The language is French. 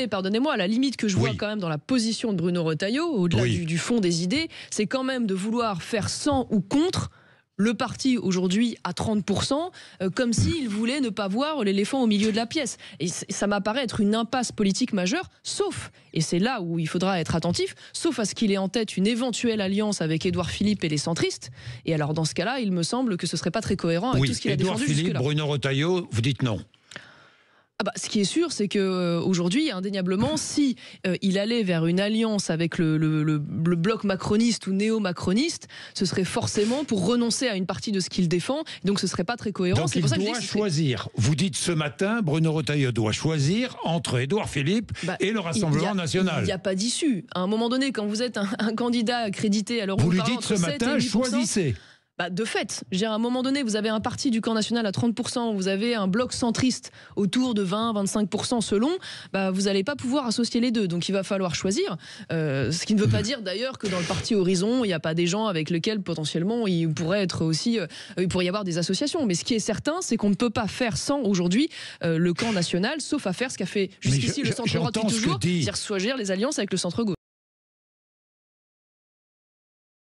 Pardonnez-moi, la limite que je vois quand même dans la position de Bruno Retailleau, au-delà du fond des idées, c'est quand même de vouloir faire sans ou contre le parti aujourd'hui à 30%, comme s'il voulait ne pas voir l'éléphant au milieu de la pièce. Et ça m'apparaît être une impasse politique majeure, sauf, et c'est là où il faudra être attentif, sauf à ce qu'il ait en tête une éventuelle alliance avec Édouard Philippe et les centristes. Et alors dans ce cas-là, il me semble que ce ne serait pas très cohérent avec tout ce qu'il a défendu jusque-là. Édouard Philippe, Bruno Retailleau, vous dites non? Ce qui est sûr, c'est que aujourd'hui, indéniablement, si il allait vers une alliance avec le bloc macroniste ou néo-macroniste, ce serait forcément pour renoncer à une partie de ce qu'il défend. Donc, ce serait pas très cohérent. Donc, il doit choisir. Vous dites ce matin, Bruno Retailleau doit choisir entre Édouard Philippe et le Rassemblement national. Il n'y a pas d'issue. À un moment donné, quand vous êtes un candidat accrédité, alors vous lui dites ce matin, choisissez. De fait, à un moment donné, vous avez un parti du camp national à 30%, vous avez un bloc centriste autour de 20-25% selon, vous n'allez pas pouvoir associer les deux. Donc il va falloir choisir. Ce qui ne veut pas dire d'ailleurs que dans le parti Horizon, il n'y a pas des gens avec lesquels potentiellement il pourrait être aussi, il pourrait y avoir des associations. Mais ce qui est certain, c'est qu'on ne peut pas faire sans aujourd'hui le camp national, sauf à faire ce qu'a fait jusqu'ici le centre droit depuis toujours, c'est-à-dire choisir les alliances avec le centre gauche.